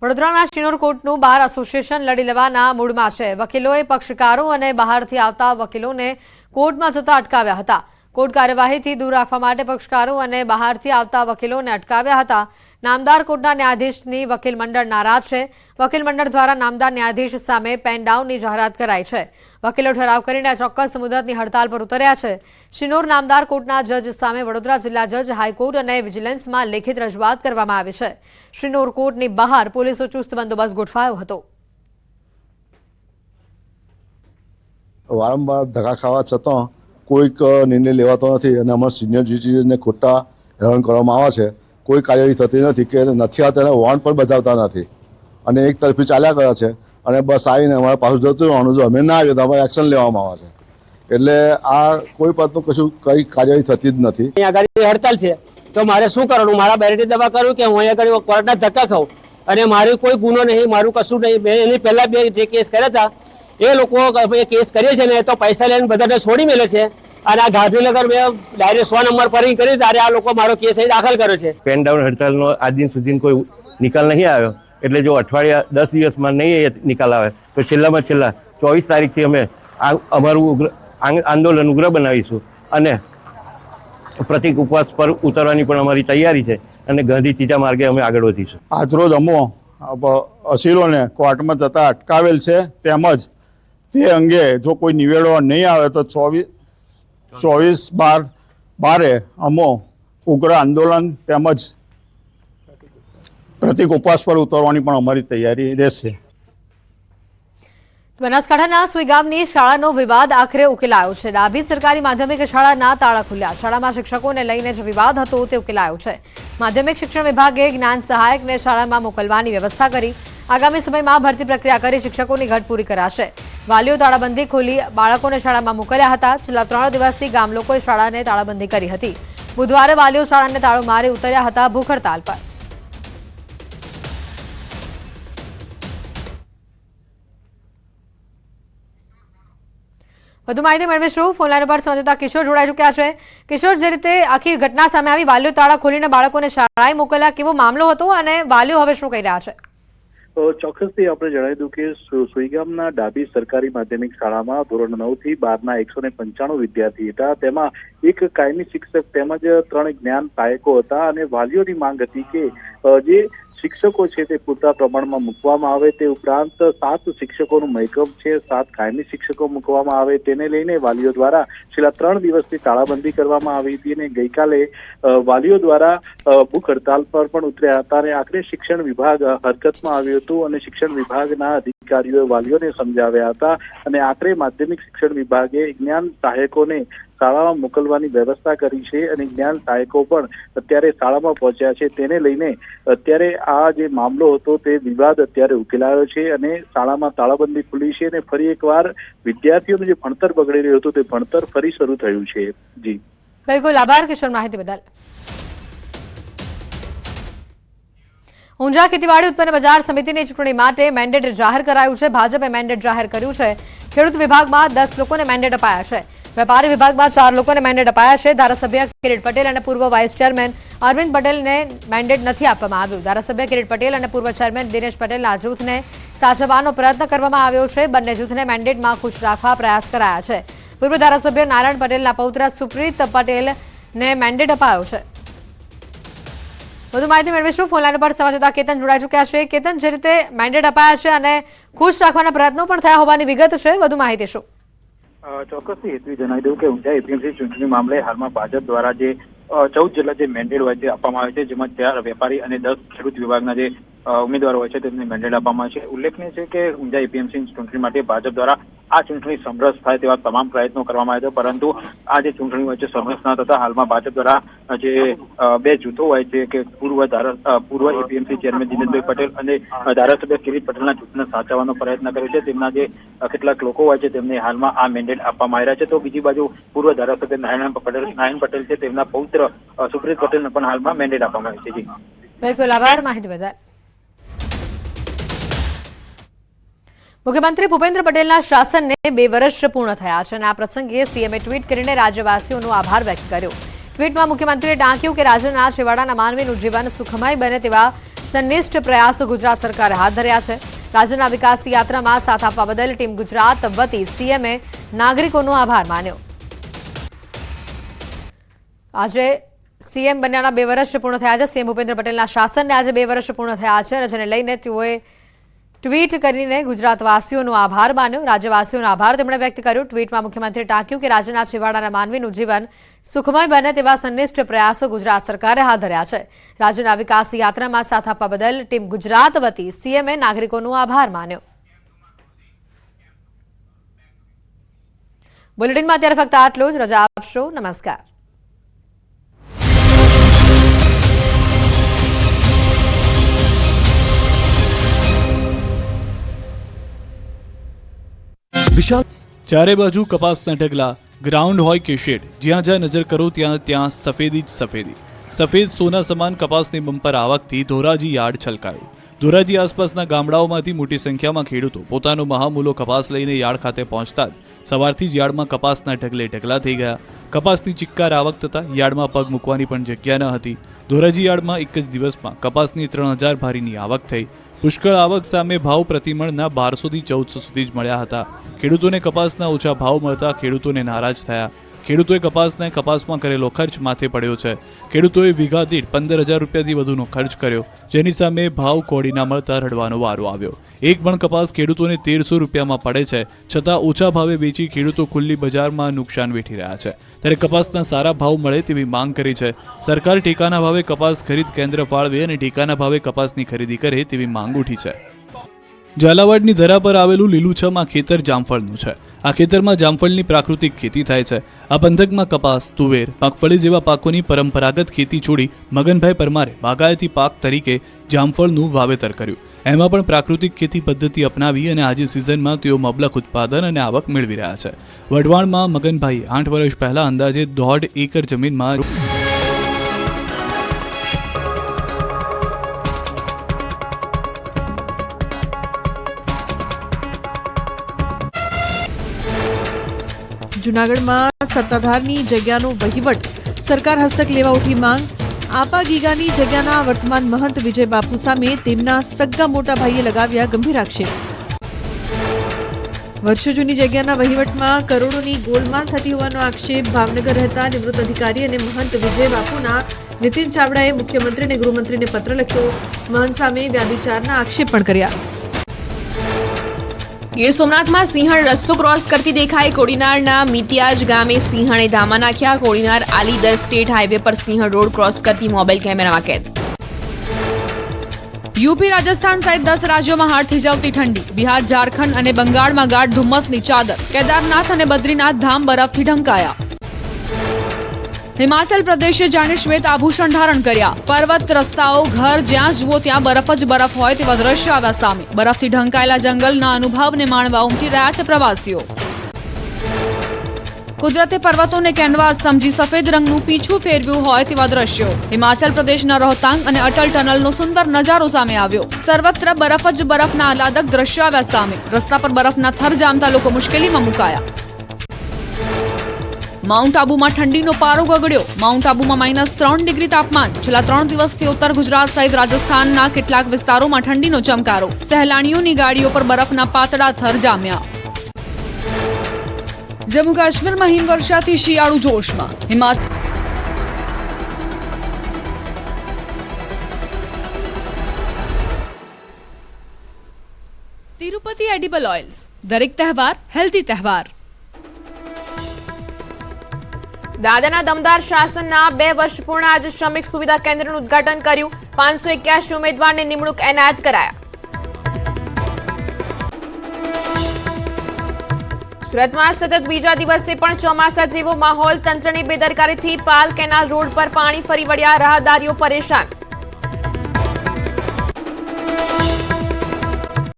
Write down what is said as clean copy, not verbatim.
વડોદરાના Shinor કોર્ટનું bar association લડી લેવાના મૂડમાં છે। વકીલોએ પક્ષકારો અને બહારથી આવતા વકીલોને કોર્ટમાં જતા અટકાવ્યા હતા। કોર્ટ કાર્યવાહીથી દૂર રાખવા માટે પક્ષકારો અને બહારથી આવતા વકીલોને અટકાવ્યા હતા। નામદાર કોર્ટના ન્યાયાધીશની વકીલ મંડળ નારાજ છે। વકીલ મંડળ દ્વારા નામદાર ન્યાયાધીશ સામે પેન ડાઉનની જાહેરાત કરાઈ છે। વકીલો ઠરાવ કરીને ચોક્કસ મુદતની હડતાલ પર ઉતર્યા છે। શિનોર નામદાર કોર્ટના જજ સામે વડોદરા જિલ્લા જજ હાઈકોર્ટ અને વિજિલન્સમાં લેખિત રજૂઆત કરવામાં આવી છે। શિનોર કોર્ટની બહાર પોલીસે ચુસ્ત બંદોબસ્ત ગોઠવાયો હતો। વારંવાર ધક્કા ખાવા છતાં કોઈક નિર્ણય લેવાતો નથી અને અમારા સિનિયર જજીસને ખોટા હેરાન કરવામાં આવે છે। કોઈ કાર્યવાહી થતી નથી કે નથી આવતા એને વોર્ન પણ બજાવતા નથી અને એક તરફી ચાલ્યા કરે છે અને બસ આવીને અમારા પાછું જતું રહેવાનું। જો અમે ના આવ્યો તો અમારે એક્શન લેવામાં આવે છે। એટલે આ કોઈ પાતનું કશું કઈ કાર્યવાહી થતી જ નથી। અહીંયા હડતાલ છે તો મારે શું કરવાનું? મારા બેરેટી દવા કરું કે હું અહીંયા આગળ કોર્ટના ધક્કા ખાઉં? અને મારું કોઈ ગુનો નહીં, મારું કશું નહીં। મેં એની પહેલા બે જે કેસ કર્યા હતા એ લોકો કેસ કરીએ છે ને તો પૈસા લઈને બધાને છોડી મેલે છે અને આ ગાંધીનગર મેં ડાયરેક્ટ 100 નંબર પર કરી ત્યારે આ લોકો મારો કેસ અહીં દાખલ કર્યો છે। પેન ડાઉન હડતાલનો આજ દિન સુધી કોઈ નિકાલ નહીં આવ્યો, એટલે જો અઠવાડિયા 10 દિવસમાં નહીં નિકાલ આવે તો છેલ્લામાં છેલ્લા 24 તારીખથી અમે અમારું આંદોલન ઉગ્ર બનાવીશું અને પ્રતિક ઉપવાસ પર ઉતરવાની પણ અમારી તૈયારી છે અને ગાંધી ત્રીજા માર્ગે અમે આગળ વધીશું। આજરોજ અમો અસીલોને કોર્ટમાં જતા અટકાવેલ છે, તેમજ તે અંગે જો કોઈ નિવેડો નહીં આવે તો 24/12 અમો ઉગ્ર આંદોલન તેમજ પ્રતિક ઉપવાસ પર ઉતરવાની પણ અમારી તૈયારી રહેશે। બનાસકાંઠાના સુઈ ગામની શાળાનો વિવાદ આખરે ઉકેલાયો છે। ડાભી સરકારી માધ્યમિક શાળાના તાળા ખુલ્યા। શાળામાં શિક્ષકોને લઈને જે વિવાદ હતો તે ઉકેલાયો છે। માધ્યમિક શિક્ષણ વિભાગે જ્ઞાન સહાયકને શાળામાં મોકલવાની વ્યવસ્થા કરી। આગામી સમયમાં ભરતી પ્રક્રિયા કરી શિક્ષકોની ઘટ પૂરી કરાશે। વાલીઓ તાળાબંધી ખોલી બાળકોને શાળામાં મોકલ્યા હતા। છેલ્લા 3 દિવસથી ગામ લોકોએ શાળાને તાળાબંધી કરી હતી। બુધવારે વાલીઓ શાળાને તાળો મારી ઉતર્યા હતા ભૂખ હડતાલ પર। વધુ માહિતી મેળવીશું। ફોનલાઈન પર સંવાદદાતા કિશોર જોડાઈ ચૂક્યા છે। કિશોર, જે રીતે આખી ઘટના સામે આવી, વાલીઓ તાળા ખોલીને બાળકોને શાળાએ મોકલ્યા, કેવો મામલો હતો અને વાલીઓ હવે શું કહી રહ્યા છે? ચોક્કસથી આપણે જણાવી દઉં કે સુઈગામના ડાભી સરકારી માધ્યમિક શાળામાં ધોરણ 9 થી 12ના 195 વિદ્યાર્થી હતા। તેમાં એક કાયમી શિક્ષક તેમજ 3 જ્ઞાન સહાયકો હતા અને વાલીઓની માંગ હતી કે જે શિક્ષકો છે તે પૂરતા પ્રમાણમાં મૂકવામાં આવે, તે ઉપરાંત 7 શિક્ષકોનું મેકઅપ છે, 7 કાયમી શિક્ષકો મૂકવામાં આવે। તેને લઈને વાલીઓ દ્વારા છેલ્લા 3 દિવસથી તાળાબંધી કરવામાં આવી હતી અને ગઈકાલે વાલીઓ દ્વારા ભૂખ હડતાલ પર પણ ઉતર્યા હતા અને આખરે શિક્ષણ વિભાગ હરકતમાં આવ્યું હતું અને શિક્ષણ વિભાગના અધિકારીઓએ વાલીઓને સમજાવ્યા હતા અને આખરે માધ્યમિક શિક્ષણ વિભાગે જ્ઞાન સહાયકોને શાળામાં મોકલવાની વ્યવસ્થા કરી છે અને જ્ઞાન સહાયકો પણ અત્યારે શાળામાં પહોંચ્યા છે। તેને લઈને અત્યારે આ જે મામલો હતો તે વિવાદ અત્યારે ઉકેલાયો છે અને શાળામાં તાળાબંધી ખુલી છે અને ફરી એકવાર વિદ્યાર્થીઓનું જે ભણતર બગડી રહ્યું હતું તે ભણતર ફરી શરૂ થયું છે। જી બિલકુલ, આભાર કિશોર માહિતી બદલ। ઊંઝા ખેતીવાડી ઉત્પન્ન બજાર સમિતિની ચૂંટણી માટે મેન્ડેટ જાહેર કરાયું છે। ભાજપે મેન્ડેટ જાહેર કર્યું છે। ખેડૂત વિભાગમાં 10 લોકોને મેન્ડેટ અપાયા છે। વેપારી વિભાગમાં 4 લોકોને મેન્ડેટ અપાયા છે। ધારાસભ્ય કિરીટ પટેલ અને પૂર્વ વાઇસ ચેરમેન અરવિંદ પટેલને મેન્ડેટ નથી આપવામાં આવ્યું। ધારાસભ્ય કિરીટ પટેલ અને પૂર્વ ચેરમેન દિનેશ પટેલના જૂથને સાચવવાનો પ્રયત્ન કરવામાં આવ્યો છે। બંને જૂથને મેન્ડેટમાં ખુશ રાખવા પ્રયાસ કરાયા છે। પૂર્વ ધારાસભ્ય નારાયણ પટેલના પૌત્ર સુપ્રીત પટેલને મેન્ડેટ અપાયો છે। વધુ માહિતી મેળવીશું। ફોનલાઈન પર સંવાદદાતા કેતન જોડાઈ ચૂક્યા છે। કેતન, જે રીતે મેન્ડેટ અપાયા છે અને ખુશ રાખવાના પ્રયત્નો પણ થયા હોવાની વિગત છે, વધુ માહિતી શું? ચોક્કસથી એટલું જણાવી દઉં કે ઊંઝા એપીએમસી ચૂંટણી મામલે હાલમાં ભાજપ દ્વારા જે 14 જેટલા જે મેન્ડેટ હોય છે આપવામાં આવે છે, જેમાં 4 વેપારી અને 10 ખેડૂત વિભાગના જે ઉમેદવારો હોય છે તેમને મેન્ડેટ આપવામાં આવે છે। ઉલ્લેખનીય છે કે ઊંઝા એપીએમસી ચૂંટણી માટે ભાજપ દ્વારા આ ચૂંટણી સમરસ થાય તેવા તમામ પ્રયત્નો કરવામાં આવ્યા હતા, પરંતુ આ જે ચૂંટણી હોય છે સમરસ ન થતા હાલમાં ભાજપ દ્વારા જે 2 જૂથો હોય છે કે પૂર્વ એપીએમસી ચેરમેન દિનેશભાઈ પટેલ અને ધારાસભ્ય કિરીટ પટેલના જૂથને સાચવવાનો પ્રયત્ન કર્યો છે। તેમના જે કેટલાક લોકો હોય છે તેમને હાલમાં આ મેન્ડેટ આપવામાં આવી રહ્યા છે। તો બીજી બાજુ પૂર્વ ધારાસભ્ય નારાયણ પટેલ છે, તેમના પૌત્ર સુપ્રીત પટેલને પણ હાલમાં મેન્ડેટ આપવામાં આવી છે। જી બિલકુલ, આભાર માહિતી બદલ। મુખ્યમંત્રી ભૂપેન્દ્ર પટેલના શાસનને 2 વર્ષ પૂર્ણ થયા છે અને આ પ્રસંગે સીએમએ ટ્વીટ કરીને રાજ્યવાસીઓનો આભાર વ્યક્ત કર્યો। ટ્વીટમાં મુખ્યમંત્રીએ ટાંક્યું કે રાજ્યના છેવાડાના માનવીનું જીવન સુખમય બને તેવા સંનિષ્ઠ પ્રયાસો ગુજરાત સરકારે હાથ ધર્યા છે. રાજ્યના વિકાસ યાત્રામાં સાથ આપવા બદલ ટીમ ગુજરાત વતી સીએમએ નાગરિકોનો આભાર માન્યો. આજે સીએમ બન્યાના 2 વર્ષ પૂર્ણ થયા છે. સીએમ ભૂપેન્દ્ર પટેલના શાસનને આજે 2 વર્ષ પૂર્ણ થયા છે અને જેને લઈને તેઓએ ટ્વીટ કરીને ગુજરાતવાસીઓનો આભાર માન્યો. રાજ્યવાસીઓનો આભાર તેમણે વ્યક્ત કર્યો. ટ્વીટમાં મુખ્યમંત્રીએ ટાંક્યું કે રાજ્યના છેવાડાના માનવીનું જીવન સુખમય બને તેવા સંનિષ્ઠ પ્રયાસો ગુજરાત સરકારે હાથ ધર્યા છે. રાજ્યના વિકાસ યાત્રામાં સાથ આપવા બદલ ટીમ ગુજરાત વતી સીએમએ નાગરિકોનો આભાર માન્યો. બુલેટિનમાં અત્યારે ફક્ત આટલું જ. રજા આપશો. નમસ્કાર. ચારે બાજુ કપાસના ઢગલા, ગ્રાઉન્ડ હોય કે શેડ, જ્યાં જ્યાં નજર કરો ત્યાં સફેદી જ સફેદી. સફેદ સોના સમાન કપાસની બમ્પર આવકથી ધોરાજી યાર્ડ છલકાયું. ધોરાજી આસપાસના ગામડાઓમાંથી મોટી સંખ્યામાં ખેડૂતો પોતાનો મહામૂલો કપાસ લઈને યાર્ડ ખાતે પહોંચતા જ સવારથી જ યાર્ડમાં કપાસના ઢગલે ઢગલા થઈ ગયા. કપાસની ચિક્કાર આવક થતાં યાર્ડમાં પગ મૂકવાની પણ જગ્યા ન હતી. ધોરાજી યાર્ડમાં એક જ દિવસમાં કપાસની 3000 ભારીની આવક થઈ. પુષ્કળ આવક સામે ભાવ પ્રતિમણના 1200 થી 1400 સુધી જ મળ્યા હતા. ખેડૂતોને કપાસના ઓછા ભાવ મળતા ખેડૂતોને નારાજ થયા. ખેડૂતોએ કપાસમાં કરેલો ખર્ચ માથે પડ્યો છે. ખેડૂતોએ વીઘા દીઠ 15000 રૂપિયાથી વધુનો ખર્ચ કર્યો, જેની સામે ભાવ કોડી ના મળતા રડવાનો વારો આવ્યો. એક મણ કપાસ ખેડૂતોને 1300 રૂપિયામાં પડે છે, છતાં ઓછા ભાવે વેચી ખેડૂતો ખુલ્લી બજારમાં નુકસાન વેઠી રહ્યા છે. ત્યારે કપાસના સારા ભાવ મળે તેવી માંગ કરી છે. સરકાર ટેકાના ભાવે કપાસ ખરીદ કેન્દ્ર ફાળવે અને ટેકાના ભાવે કપાસની ખરીદી કરે તેવી માંગ ઉઠી છે. ઝાલાવાડની ધરા પર આવેલું લીલુંછમ આ ખેતર જામફળનું છે. આ ખેતરમાં જામફળની પ્રાકૃતિક ખેતી થાય છે. આ પંથકમાં કપાસ, તુવેર, મગફળી જેવા પાકોની પરંપરાગત ખેતી છોડી મગનભાઈ પરમારે બાગાયતી પાક તરીકે જામફળનું વાવેતર કર્યું. એમાં પણ પ્રાકૃતિક ખેતી પદ્ધતિ અપનાવી અને આજે સિઝનમાં તેઓ મબલખ ઉત્પાદન અને આવક મેળવી રહ્યા છે. વઢવાણમાં મગનભાઈ 8 વર્ષ પહેલા અંદાજે 1.5 એકર જમીનમાં જૂનાગઢમાં સત્તાધારની જગ્યાનો વહીવટ સરકાર હસ્તક લેવા ઉઠી માંગ. આપા ગીગાની જગ્યાના વર્તમાન મહંત વિજય બાપુ સામે તેમના સગ્ગા મોટા ભાઈએ લગાવ્યા ગંભીર આક્ષેપ. વર્ષો જૂની જગ્યાના વહીવટમાં કરોડોની ગોલમાલ થતી હોવાનો આક્ષેપ ભાવનગર રહેતા નિવૃત્ત અધિકારી અને મહંત વિજય બાપુના નીતિન ચાવડાએ મુખ્યમંત્રી અને ગૃહમંત્રીને પત્ર લખ્યો. મહંત સામે વ્યાભિચારના આક્ષેપ પણ કર્યા. ગીર સોમનાથમાં સિંહણ રસ્તો ક્રોસ કરતી દેખાઈ. કોડીનારના મિતિયાજ ગામે સિંહણે ધામા નાખ્યા. કોડીનાર આલીદર સ્ટેટ હાઈવે પર સિંહણ રોડ ક્રોસ કરતી મોબાઈલ કેમેરામાં કેદ. યુપી, રાજસ્થાન સહિત 10 રાજ્યોમાં હાડ થીજાવતી ઠંડી. બિહાર, ઝારખંડ અને બંગાળમાં ગાઢ ધુમ્મસની ચાદર. કેદારનાથ અને બદ્રીનાથ ધામ બરફથી ઢંકાયા. હિમાચલ પ્રદેશે જાણે શ્વેત આભૂષણ ધારણ કર્યા. પર્વત, રસ્તાઓ, ઘર, જ્યાં જુઓ ત્યાં બરફ જ બરફ હોય તેવા દ્રશ્યો આવ્યા સામે. બરફથી ઢંકાયેલા જંગલના અનુભવને માણવા ઉમટી રહ્યા છે પ્રવાસીઓ. કુદરતે પર્વતોને કેનવાસ સમજી સફેદ રંગનું પીછું ફેરવ્યું હોય તેવા દ્રશ્યો. હિમાચલ પ્રદેશના રોહતાંગ અને અટલ ટનલનો સુંદર નજારો સામે આવ્યો. સર્વત્ર બરફ જ બરફના આહલાદક દ્રશ્યો આવ્યા સામે. રસ્તા પર બરફના થર જામતા લોકો મુશ્કેલીમાં મુકાયા. માઉન્ટ આબુમાં ઠંડીનો પારો ગગડ્યો. માઉન્ટ આબુમાં -3 ડિગ્રી તાપમાન. છેલ્લા 3 દિવસથી ઉત્તર ગુજરાત સહિત રાજસ્થાનના કેટલાક વિસ્તારોમાં ઠંડીનો ચમકારો. સહેલાણીઓની ગાડીઓ પર બરફના પાતળા થર જામ્યા. જમ્મુ કાશ્મીરમાં હિમવર્ષાથી શિયાળુ જોશમાં. તિરુપતિ એડિબલ ઓઇલ્સ, દરેક તહેવાર હેલ્ધી તહેવાર. દાદાના દમદાર શાસનના 2 વર્ષ પૂર્ણ. આજે શ્રમિક સુવિધા કેન્દ્રનું ઉદ્ઘાટન કર્યું. 581 ઉમેદવારને નિમણૂક એનાયત કરાયા. સુરતમાં સતત બીજા દિવસે પણ ચોમાસા જેવો માહોલ. તંત્રની બેદરકારીથી પાલ કેનાલ રોડ પર પાણી ફરી વળ્યા. રાહદારીઓ પરેશાન.